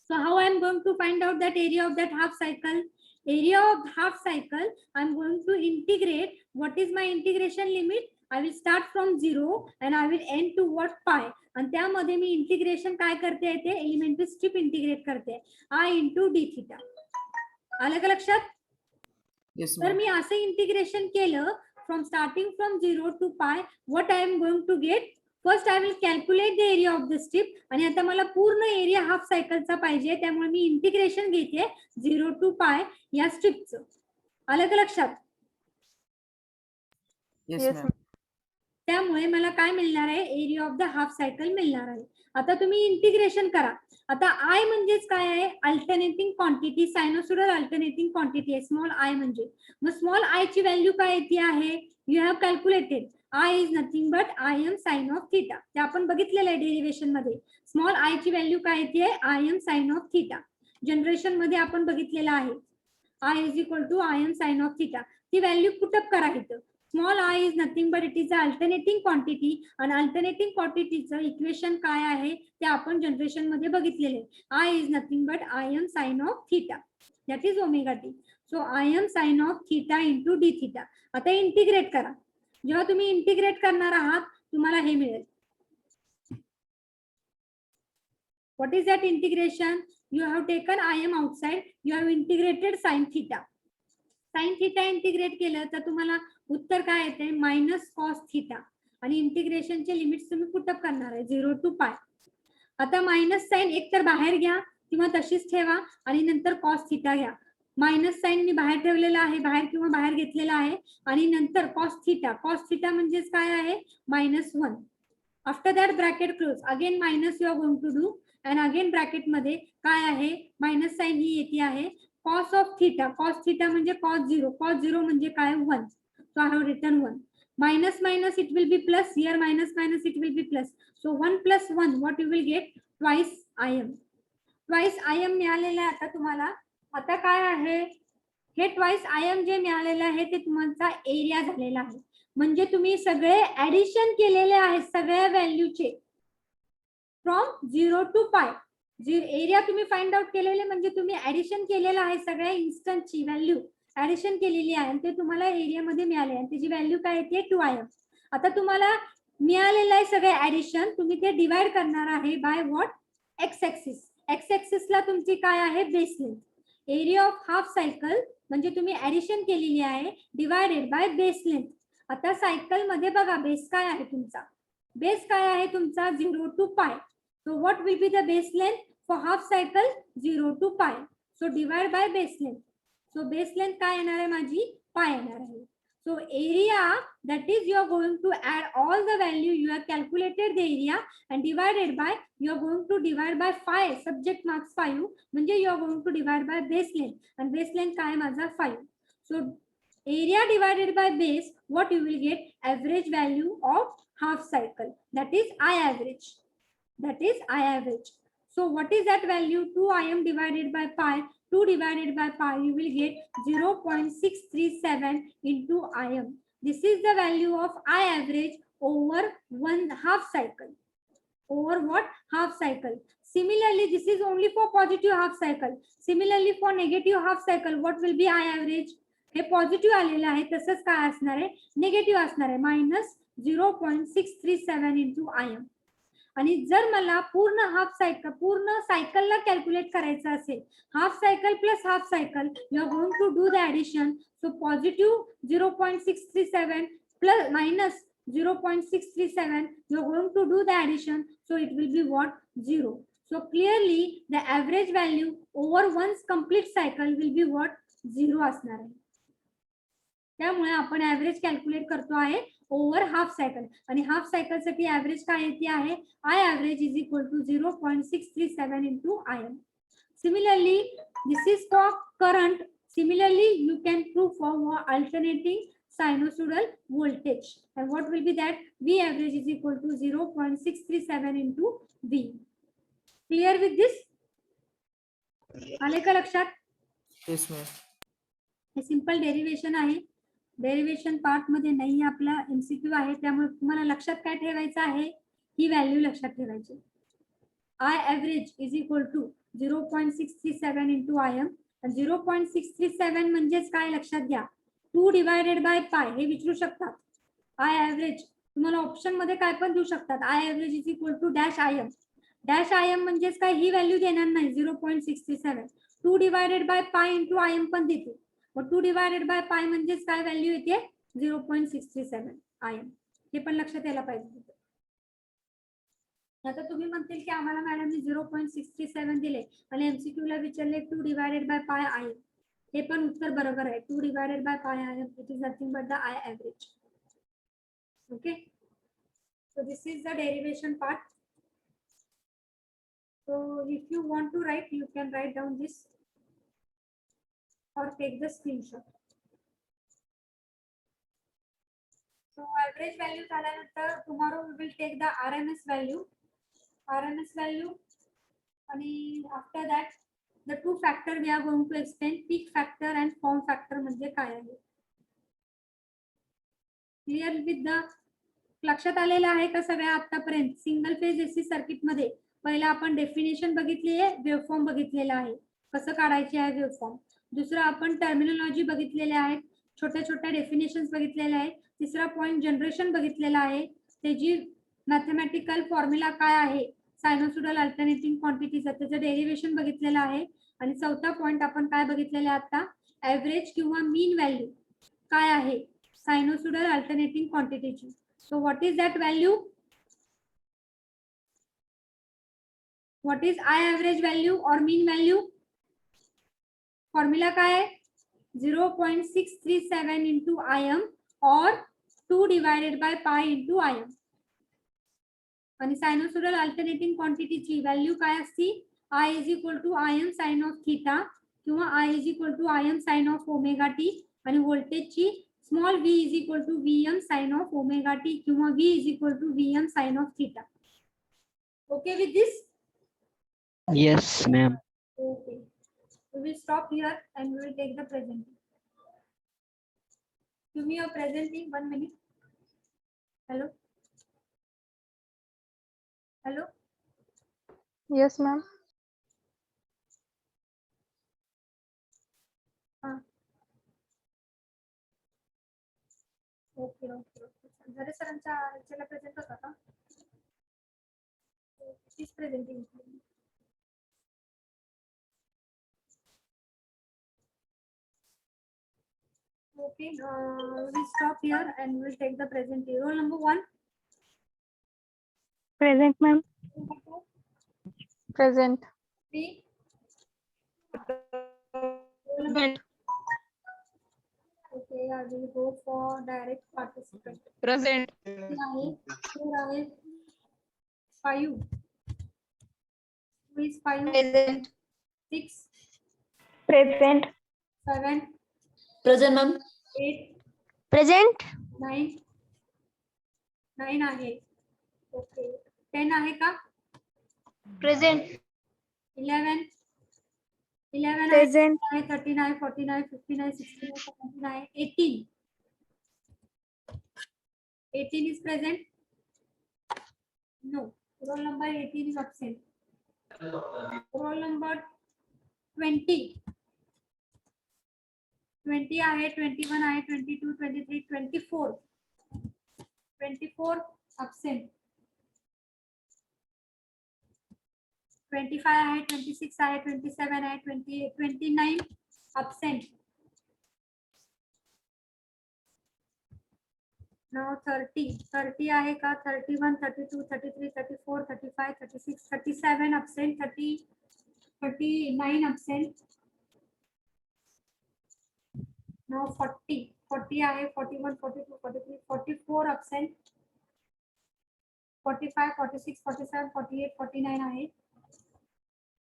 So how I am going to find out that area of that half cycle? Area of half cycle I am going to integrate. What is my integration limit? I will start from 0 and I will end to what? Pi. आणि त्यामध्ये मी integration काय करते? ते elementary strip integrate करते I into d theta. आलं का लक्षात? Yes, तर ma'am. मी असं इंटिग्रेशन केलं from starting from 0 to pi, what I am going to get? First I will calculate the area of the strip आणि आता मला पूर्ण एरिया हाफ सायकलचा पाहिजे त्यामुळे मी इंटिग्रेशन घेते 0 to pi या स्ट्रिपचं. आलं का लक्षात? Yes, Yes, ma'am. त्यामुळे मला काय मिळणार आहे? Area of the half cycle मिळणार आहे. आता तुम्ही इंटिग्रेशन करा. आता आय म्हणजेच काय आहे? Alternating quantity, sinusoidal alternating quantity आहे स्मॉल आय म्हणजे. मग स्मॉल आय ची व्हॅल्यू काय येते आहे? You have calculated I is nothing but I M sine of theta. ते आपण बघितलेलं आहे डेरिव्हेशन मध्ये. स्मॉल आय ची व्हॅल्यू काय येते? I M sine of theta. Generation मध्ये आपण बघितलेलं आहे I is equal to I M sine of theta. ती व्हॅल्यू पुटअप करा इथं. Small I is nothing but it is a alternating quantity आणि अल्टरनेटिंग क्वांटिटीचं इक्वेशन काय आहे ते आपण जनरेशन मध्ये बघितलेले. I is nothing but I M sine of theta that is omega t. So I M sine of theta into D theta. आता integrate करा. जेव्हा तुम्ही इंटिग्रेट करणार आहात तुम्हाला हे मिळेल. What is that integration? You have taken I am outside, you have integrated sine theta. Sine theta integrate केलं तर तुम्हाला उत्तर काय येते? मायनस कॉस थिटा आणि इंटिग्रेशनचे लिमिट्स तुम्ही पुटअप करणार आहे 0 to pi. आता मायनस साइन एक तर बाहेर घ्या किंवा तशीच ठेवा आणि नंतर कॉस थिटा घ्या. मायनस साइन मी बाहेर ठेवलेला आहे, बाहेर किंवा बाहेर घेतलेला आहे आणि नंतर कॉस थिटा. कॉस थिटा म्हणजेच काय आहे? -1. After that bracket close. Again minus you are going to do and again bracket मध्ये काय आहे? मायनस साइन ही येते आहे. Cos of theta. Cos theta म्हणजे कॉस 0. कॉस 0 म्हणजे काय? 1. So I have written 1. Minus minus it will be plus. Here minus minus it will be plus. So 1 plus 1 what you will get? Twice Im. Twice Im मिळालेलं आहे आता तुम्हाला. आता काय आहे? हे ट्वाइस Im जे मिळालेलं आहे ते तुमचा एरिया झालेला आहे. म्हणजे तुम्ही सगळे ऍडिशन केलेले आहेत सगळ्या व्हॅल्यूचे फ्रॉम 0 to pi. एरिया तुम्ही फाइंड आउट केलेले म्हणजे तुम्ही ऍडिशन केलेलं आहे सगळ्या इन्स्टंटची व्हॅल्यू ऍडिशन केलेली आहे आणि ते तुम्हाला एरियामध्ये मिळाले आणि त्याची व्हॅल्यू काय येते? 2Im. आता तुम्हाला मिळालेलं आहे सगळे ऍडिशन. तुम्ही ते डिवाइड करणार आहे by what? X axis. X ऍक्सिसला तुमची काय आहे? Base length. Area of half cycle म्हणजे तुम्ही ऍडिशन केलेली आहे डिवायडेड बाय बेस लेंथ. आता सायकल मध्ये बघा बेस काय आहे तुमचा? बेस काय आहे तुमचा? 0 to pi. So what will be the base length for half cycle? 0 to pi. So divide by base length. So base length काय येणार आहे माझी पाय येणार आहे. So area, that is you are going to add all the value, you have calculated the area and divided by, you are going to divide by 5, subject marks 5, म्हणजे you are going to divide by base length and base length काय माझा 5. So area divided by base, what you will get? Average value of half cycle, that is I average. That is I average. So what is that value? 2 IM divided by pi. 2 divided by pi, you will get 0.637 into IM. This is the value of I average over one half cycle. Over what? Half cycle. Similarly, this is only for positive half cycle. Similarly, for negative half cycle, what will be I average? हे positive आलेलं आहे, तसंच काय असणार आहे? Negative असणार आहे, -0.637 into IM. आणि जर मला पूर्ण हाफ सायकल, पूर्ण सायकलला कॅल्क्युलेट करायचं असेल, half cycle plus half cycle, you are going to do the addition. So positive 0.637 plus minus 0.637, you are going to do the addition, so it will be what? 0. So clearly the average value over one's complete cycle will be what? 0 असणार आहे. त्यामुळे आपण average calculate करतो आहे over half cycle, आणि half cycle साठी average काय येते आहे? I average is equal to 0.637 into IM. Similarly, this is for current. Similarly, you can prove for alternating sinusoidal voltage, and what will be that? V average is equal to 0.637 into V. Clear with this? आले का लक्षात? Yes, ma'am. हे simple derivation आहे. Derivation part मध्ये नाही, आपला MCQ आहे, त्यामुळे तुम्हाला लक्षात काय ठेवायचं आहे? ही व्हॅल्यू लक्षात ठेवायची. I average is equal to 0.637 into IM. 0.637 म्हणजेच काय लक्षात घ्या? 2 डिवायडेड बाय पाय. हे विचारू शकतात. आय ऍव्हरेज तुम्हाला ऑप्शन मध्ये काय पण देऊ शकतात. I average is equal to dash IM. Dash IM म्हणजेच काय? ही व्हॅल्यू देणार नाही 0.637. 2 divided by pi into IM पण देते. 2 डिवायडेड बाय पाय म्हणजेच काय व्हॅल्यू येते? 0.637 IM. हे पण लक्षात यायला पाहिजे. आता तुम्ही म्हणतील की आम्हाला मॅडमने 0.637 दिले आणि MCQ ला विचारले 2 डिवायडेड बाय पाय IM. हे पण उत्तर बरोबर आहे. 2 डिवायडेड बाय पाय IM, it is nothing but the I average. Okay, so this is the derivation part. So if you want to write, you can write down this or take the screenshot. So average value झाल्यानंतर tomorrow we will take the RMS value. RMS value, आणि after that the two factor we are going to explain, peak factor and form factor म्हणजे काय आहे. Clear with the? लक्षात आलेलं आहे का सगळ्या आतापर्यंत? सिंगल फेज AC सर्किट मध्ये पहिला आपण डेफिनेशन बघितली आहे, वेवफॉर्म बघितलेला आहे, कसं काढायची आहे वेवफॉर्म. दुसरं आपण टर्मिनॉलॉजी बघितलेले आहेत, छोट्या छोट्या डेफिनेशन्स बघितलेल्या आहेत. तिसरा पॉइंट जनरेशन बघितलेला आहे, त्याची मॅथमॅटिकल फॉर्म्युला काय आहे, सायनोसॉइडल अल्टरनेटिंग क्वांटिटीचा, त्याचं डेरिव्हेशन बघितलेलं आहे. आणि चौथा पॉइंट आपण काय बघितलेला आहे आता? ऍव्हरेज किंवा मीन व्हॅल्यू काय आहे सायनोसॉइडल अल्टरनेटिंग क्वांटिटीची. So what is that value? What is I average value or mean value? Formula काय आहे? 0.637 into IM or 2 divided by pi into IM. आणि सायनोसॉइडल अल्टरनेटिंग क्वांटिटीची व्हॅल्यू काय असती? I is equal to IM sin of theta किंवा I is equal to IM sin of omega t, आणि व्होल्टेजची small v is equal to VM sin of omega t किंवा v is equal to VM sin of theta. Okay with this? Yes, ma'am. Okay, we will stop here and we will take the presenting. Give me your presenting, 1 minute. Hello? Hello? Yes, ma'am. Okay, okay, okay. जरे सरांच्या ह्याच्याला present होता का? Please presenting. Okay, we'll stop here and we'll take the present. Roll number 1. Present, ma'am. Number 2. Present. 3. Present. Okay, I will go for direct participant. Present. Here आहे 5. Who is 5? Present. 6, Present. 7, Present, ma'am. 8, Present. 9. 9 आहे. Okay. 10 आहे का? Present. 11. 11 Present. आहे. 39, 49, 59, 69, 79, 18. 18 is present? No. Roll number 18 is absent. Roll number 20. 20 आहे, 21 आहे, 22, 23, 24. 24 absent. 25 आहे, 26 आहे, 27 आहे, 28, 29 absent. Now 30. 30 आहे का? 31, 32, 33, 34, 35, 36, 37 absent, 30, 39 absent. Now 40. 40 आहे, 41, 42, 43, 44 absent. 45, 46, 47, 48, 49 आहे.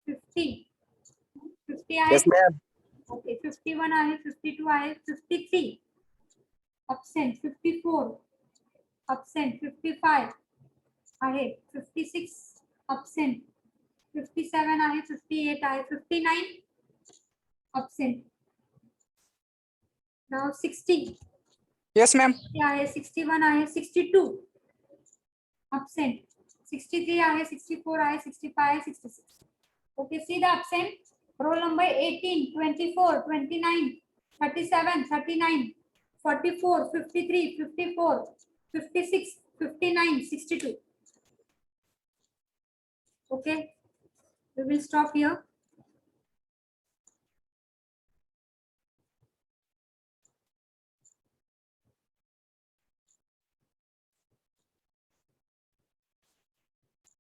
50. 50 आहे. Yes, ma'am. Okay, 51 आहे, 52 आहे, 53 absent, 54 absent, 55 आहे, 56 absent, 57 आहे, 58 आहे, 59 absent. Now 60. Yes, ma'am. आहे, 61 आहे, 62 absent, 63 आहे, 64 आहे, 65 आहे, 66. Okay, see the absent. Roll number 18, 24, 29, 37, 39, 44, 53, 54, 56, 59, 62. Okay, we will stop here.